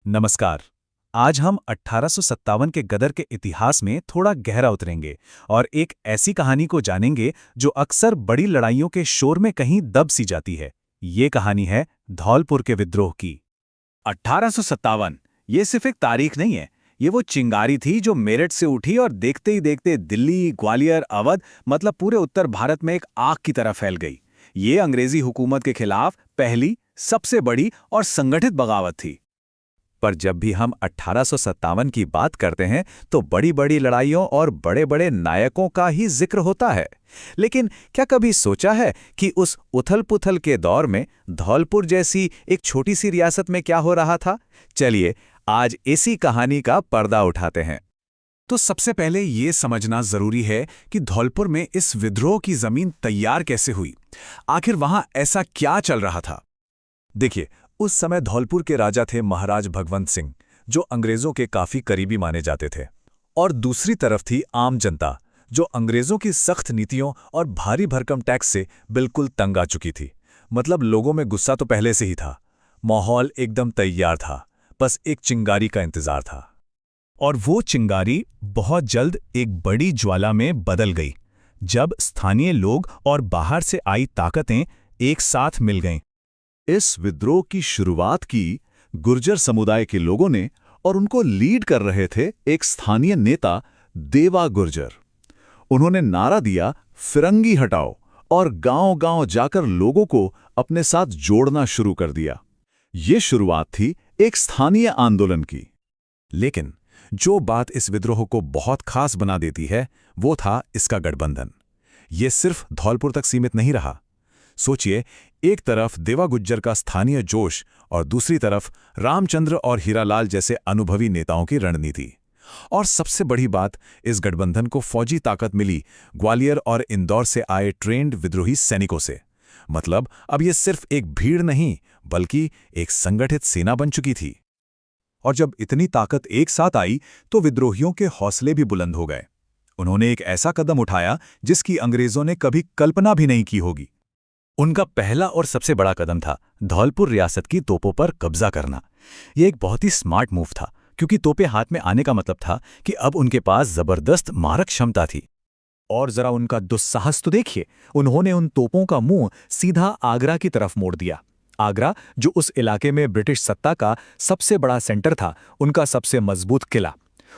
नमस्कार। आज हम 1857 के गदर के इतिहास में थोड़ा गहरा उतरेंगे और एक ऐसी कहानी को जानेंगे जो अक्सर बड़ी लड़ाइयों के शोर में कहीं दब सी जाती है। ये कहानी है धौलपुर के विद्रोह की। 1857 ये सिर्फ एक तारीख नहीं है। ये वो चिंगारी थी जो मेरठ से उठी और देखते ही देखते दिल्ली, ग्वालियर, अवध मतलब पूरे उत्तर भारत में एक आग की तरह फैल गई। ये अंग्रेजी हुकूमत के खिलाफ पहली, सबसे बड़ी और संगठित बगावत थी। पर जब भी हम 1857 की बात करते हैं तो बड़ी बड़ी लड़ाइयों और बड़े बड़े नायकों का ही जिक्र होता है। लेकिन क्या कभी सोचा है कि उस उथल पुथल के दौर में धौलपुर जैसी एक छोटी सी रियासत में क्या हो रहा था? चलिए आज इसी कहानी का पर्दा उठाते हैं। तो सबसे पहले ये समझना जरूरी है कि धौलपुर में इस विद्रोह की जमीन तैयार कैसे हुई। आखिर वहां ऐसा क्या चल रहा था? देखिए, उस समय धौलपुर के राजा थे महाराज भगवंत सिंह, जो अंग्रेजों के काफी करीबी माने जाते थे। और दूसरी तरफ थी आम जनता, जो अंग्रेजों की सख्त नीतियों और भारी भरकम टैक्स से बिल्कुल तंग आ चुकी थी। मतलब लोगों में गुस्सा तो पहले से ही था। माहौल एकदम तैयार था, बस एक चिंगारी का इंतजार था। और वो चिंगारी बहुत जल्द एक बड़ी ज्वाला में बदल गई, जब स्थानीय लोग और बाहर से आई ताकतें एक साथ मिल गईं। इस विद्रोह की शुरुआत की गुर्जर समुदाय के लोगों ने, और उनको लीड कर रहे थे एक स्थानीय नेता देवा गुर्जर। उन्होंने नारा दिया, फिरंगी हटाओ, और गांव-गांव जाकर लोगों को अपने साथ जोड़ना शुरू कर दिया। ये शुरुआत थी एक स्थानीय आंदोलन की। लेकिन जो बात इस विद्रोह को बहुत खास बना देती है, वो था इसका गठबंधन। ये सिर्फ धौलपुर तक सीमित नहीं रहा। सोचिए, एक तरफ देवा गुज्जर का स्थानीय जोश और दूसरी तरफ रामचंद्र और हीरालाल जैसे अनुभवी नेताओं की रणनीति। और सबसे बड़ी बात, इस गठबंधन को फौजी ताकत मिली ग्वालियर और इंदौर से आए ट्रेंड विद्रोही सैनिकों से। मतलब अब ये सिर्फ एक भीड़ नहीं, बल्कि एक संगठित सेना बन चुकी थी। और जब इतनी ताकत एक साथ आई तो विद्रोहियों के हौसले भी बुलंद हो गए। उन्होंने एक ऐसा कदम उठाया जिसकी अंग्रेजों ने कभी कल्पना भी नहीं की होगी। उनका पहला और सबसे बड़ा कदम था धौलपुर रियासत की तोपों पर कब्जा करना। यह एक बहुत ही स्मार्ट मूव था, क्योंकि तोपें हाथ में आने का मतलब था कि अब उनके पास जबरदस्त मारक क्षमता थी। और जरा उनका दुस्साहस तो देखिए, उन्होंने उन तोपों का मुंह सीधा आगरा की तरफ मोड़ दिया। आगरा, जो उस इलाके में ब्रिटिश सत्ता का सबसे बड़ा सेंटर था, उनका सबसे मजबूत किला।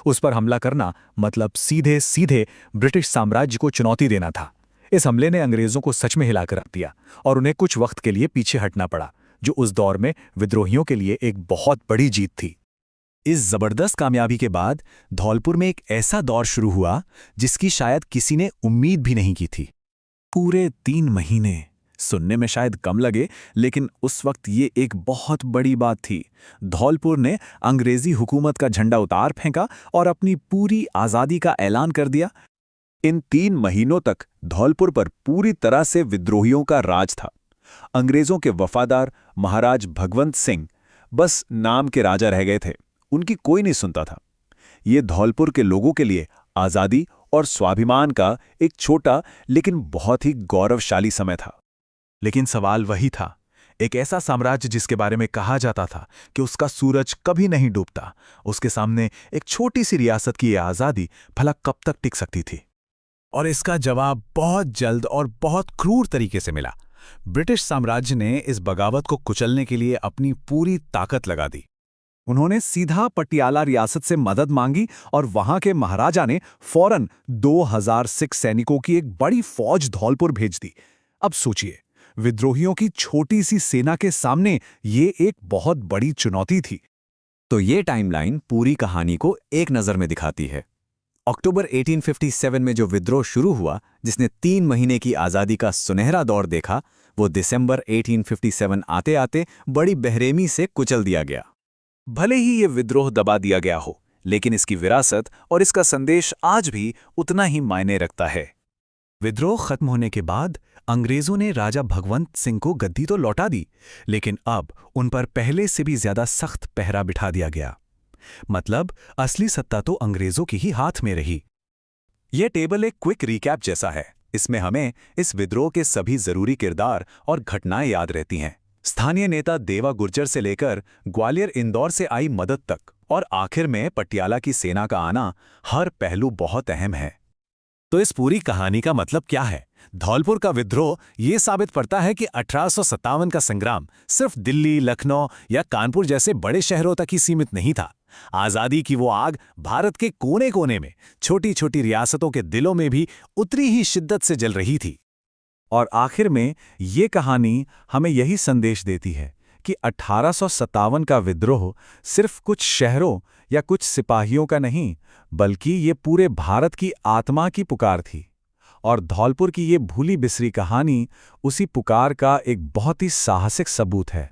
उस पर हमला करना मतलब सीधे सीधे ब्रिटिश साम्राज्य को चुनौती देना था। इस हमले ने अंग्रेजों को सच में हिलाकर रख दिया और उन्हें कुछ वक्त के लिए पीछे हटना पड़ा, जो उस दौर में विद्रोहियों के लिए एक बहुत बड़ी जीत थी। इस जबरदस्त कामयाबी के बाद धौलपुर में एक ऐसा दौर शुरू हुआ जिसकी शायद किसी ने उम्मीद भी नहीं की थी। पूरे 3 महीने सुनने में शायद कम लगे, लेकिन उस वक्त ये एक बहुत बड़ी बात थी। धौलपुर ने अंग्रेजी हुकूमत का झंडा उतार फेंका और अपनी पूरी आज़ादी का ऐलान कर दिया। इन 3 महीनों तक धौलपुर पर पूरी तरह से विद्रोहियों का राज था। अंग्रेजों के वफादार महाराज भगवंत सिंह बस नाम के राजा रह गए थे, उनकी कोई नहीं सुनता था। ये धौलपुर के लोगों के लिए आज़ादी और स्वाभिमान का एक छोटा लेकिन बहुत ही गौरवशाली समय था। लेकिन सवाल वही था, एक ऐसा साम्राज्य जिसके बारे में कहा जाता था कि उसका सूरज कभी नहीं डूबता, उसके सामने एक छोटी सी रियासत की यह आज़ादी भला कब तक टिक सकती थी? और इसका जवाब बहुत जल्द और बहुत क्रूर तरीके से मिला। ब्रिटिश साम्राज्य ने इस बगावत को कुचलने के लिए अपनी पूरी ताकत लगा दी। उन्होंने सीधा पटियाला रियासत से मदद मांगी और वहां के महाराजा ने फौरन 2000 सिख सैनिकों की एक बड़ी फौज धौलपुर भेज दी। अब सोचिए, विद्रोहियों की छोटी सी सेना के सामने ये एक बहुत बड़ी चुनौती थी। तो ये टाइमलाइन पूरी कहानी को एक नज़र में दिखाती है। अक्टूबर 1857 में जो विद्रोह शुरू हुआ, जिसने 3 महीने की आज़ादी का सुनहरा दौर देखा, वो दिसंबर 1857 आते आते बड़ी बेरहमी से कुचल दिया गया। भले ही ये विद्रोह दबा दिया गया हो, लेकिन इसकी विरासत और इसका संदेश आज भी उतना ही मायने रखता है। विद्रोह खत्म होने के बाद अंग्रेजों ने राजा भगवंत सिंह को गद्दी तो लौटा दी, लेकिन अब उन पर पहले से भी ज्यादा सख्त पहरा बिठा दिया गया। मतलब असली सत्ता तो अंग्रेजों की ही हाथ में रही। यह टेबल एक क्विक रिकैप जैसा है। इसमें हमें इस विद्रोह के सभी जरूरी किरदार और घटनाएं याद रहती हैं। स्थानीय नेता देवा गुर्जर से लेकर ग्वालियर इंदौर से आई मदद तक और आखिर में पटियाला की सेना का आना, हर पहलू बहुत अहम है। तो इस पूरी कहानी का मतलब क्या है? धौलपुर का विद्रोह ये साबित करता है कि 1857 का संग्राम सिर्फ दिल्ली, लखनऊ या कानपुर जैसे बड़े शहरों तक ही सीमित नहीं था। आजादी की वो आग भारत के कोने कोने में, छोटी छोटी रियासतों के दिलों में भी उतनी ही शिद्दत से जल रही थी। और आखिर में ये कहानी हमें यही संदेश देती है कि 1857 का विद्रोह सिर्फ कुछ शहरों या कुछ सिपाहियों का नहीं, बल्कि ये पूरे भारत की आत्मा की पुकार थी। और धौलपुर की ये भूली बिसरी कहानी उसी पुकार का एक बहुत ही साहसिक सबूत है।